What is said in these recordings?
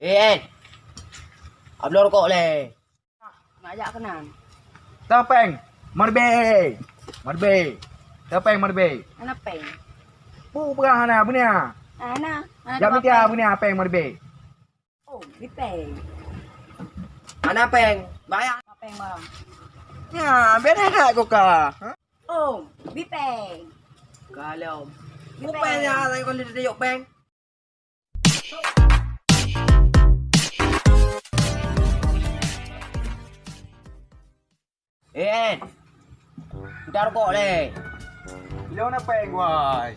En. Abang rokok le. Nak ajak kenan. Topeng. Marbe. Marbe. Topeng marbe. Ana peng. Pu perah na punya. Ana. Jam dia punya peng marbe. Oh, di peng. Mana peng? Bayar. Apa peng barang? Ya, beda tak kau ka? Oh, di peng. Kalau. Di Peng ya, saya kalau dia yok peng. En. Kita rokok le. Bila na peng wai.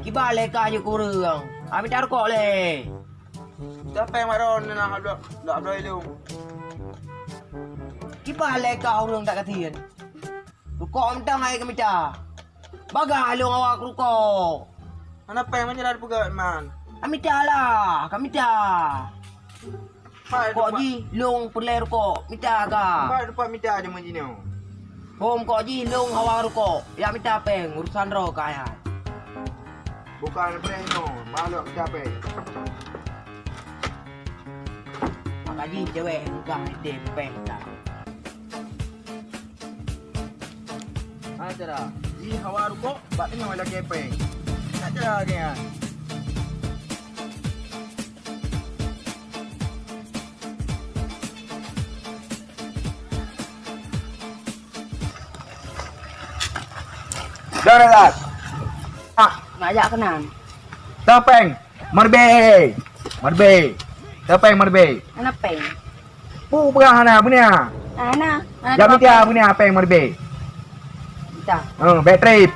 Kiba le ka je kurang. Ami tar rokok le. Topeng maron na ada lu. Kiba le ka urang tak katian. Rokok mentang ai kami dah. Baga lu awak rokok. Mana peng menyelar puga man. Kami dah lah, kami dah. Kok ji long perle rokok, minta ka. Ba depan minta aja menjini. Bom kok ji long hawa rokok. Ya minta peng urusan ro kaya. Bukan peng no, malu minta peng. Maka ji cewek enggak de peng dah. Ada di hawa rokok, bat ni wala peng. Tak ada dia. Darat. Nak ajak kenan. Topeng. Marbe. Marbe. Topeng marbe. Ana peng. Pu perah na punya. Ana. Jam dia punya peng marbe. Kita. Bad trip.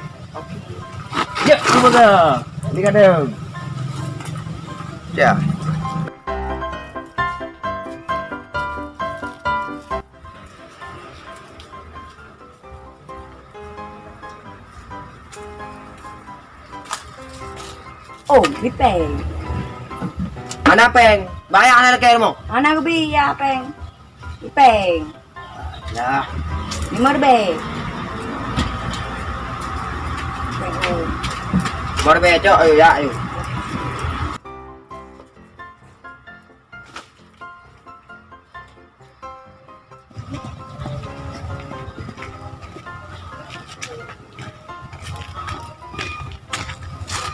Ya, cuba ke. Ni kadang. Ya. Oh, di peng. Mana peng? Bayar ana lagi mo. Ana gebi ya peng. Di peng. Ya. Di marbe. Peng. Oh. Baru bejo ayo ya ayo.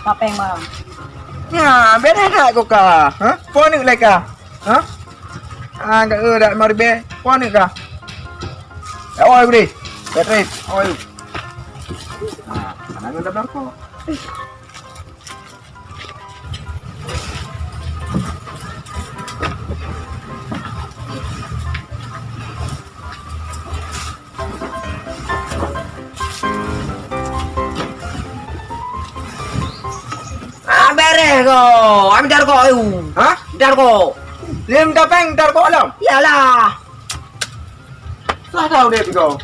Apa peng barang? Ya, beda tak kau ka? Ha? Phone ni like ka? Ha? Enggak dak marbe. Phone ni ka? Oi budi. Bad trip. Oi. Ana ganda darko. Beres ko. Ami tar ko ayo. Ha? Tar ko. Lim topeng darko alam. Iyalah. Sah tahu dia kau.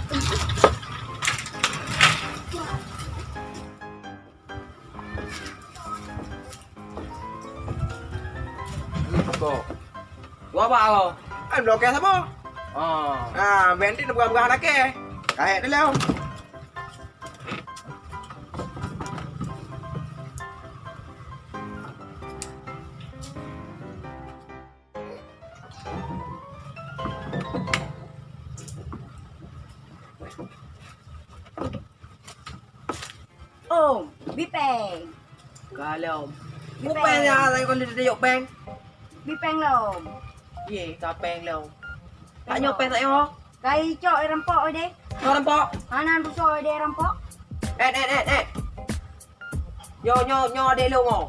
Kau. Gua apa ko? Ai blok ya sama. Oh. Bentin bukan anak ke. Kayak dia leo. Oh, di peng. Kalau. Di Peng ya, saya kalau dia yok peng. Di peng lo. Ye, ka peng lo. Tak nyok peng tak yo. Kai cok rampok oi de. Kau rampok. Ana ruso oi de rampok. Eh. Nyo adik lu ngau.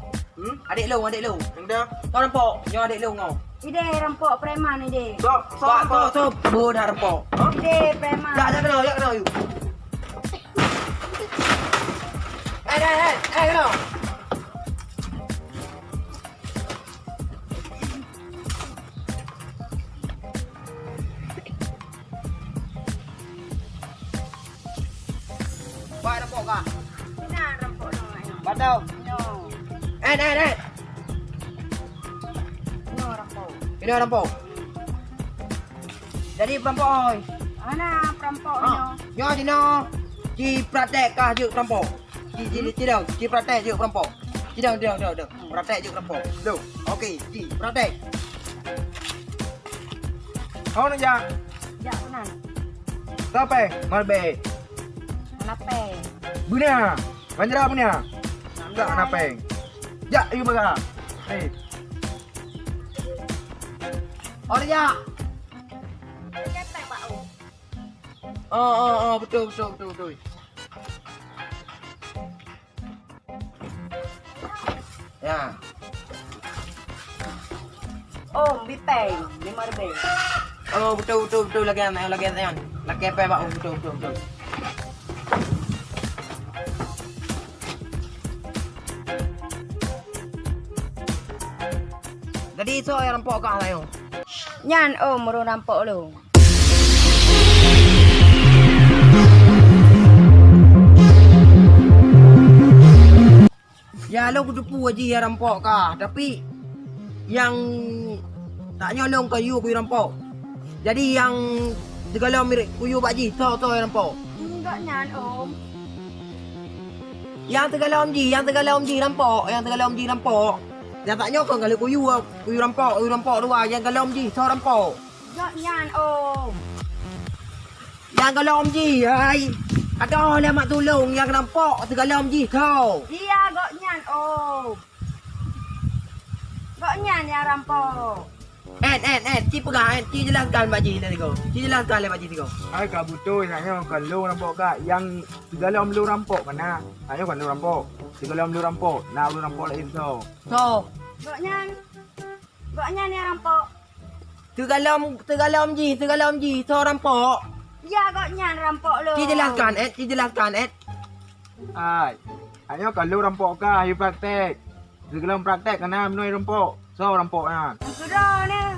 Adik lu. Anda. Kau rampok. Nyo adik lu ngau. Ide rampok preman ide. So, dah rampok. Ide preman. Ya kena you. Kena. Baik rampok kah? Sina rampok no ayo. Batau. No. Eh. No rampok. Ini rampok. Jadi perampok oi. Ana perampok Nyo sino. Ci praktek kah je perampok. Ci pratek je perampok. Ci dah. Praktek je rampok. Lu. Okey, Ji, praktek. Kau nak jak. Ya, benar. Sampai marbe. Kenapa? Bunia. Banjara bunia. Tak kenapa. Jak you baga. Hei. Oh, dia. Kenapa, Pak? Betul. Ya. Oh, bipeng. 5 ribu. Oh, betul lagi yan. Lagi apa, Pak? Oh, betul. Jadi so ay rampok ka tayo. Yan, oh, muru rampok lu. Ya lo kudupu aja ya rampok ka. Tapi yang tak nyolong ke you rampok. Jadi yang segala mirip kuyu Pak Ji, so ya rampok. Enggak nyan, Om. Yang tegala Om Ji rampok, Yang tak nyokong kalau kuyu rampok dua, yang kalau Om Ji so rampok. Enggak nyan, Om. Yang kalau Om Ji, ai. Ada orang mak tolong yang rampok tegala Om Ji kau. Iya, gak nyan, Om. Gak nyan ya rampok. Ci pegang, Ci jelaskan Pak Ji tadi kau. Ci jelaskan le Pak Ji tadi kau. Ai ka betul saya kan lu rampok ka yang segala om lu rampok kana. Ayo kan lu rampok. Segala om lu rampok, nak lu rampok lain so. So, Gak nyan. Gak nyan ya rampok. tegala Om Ji so rampok. Iya, gak nyan rampok lu. Ci jelaskan. Ai. Ayo kan lu rampok ka, ayo praktek. Segala om praktek kana menoi rampok. So rampok na. Sudah nih.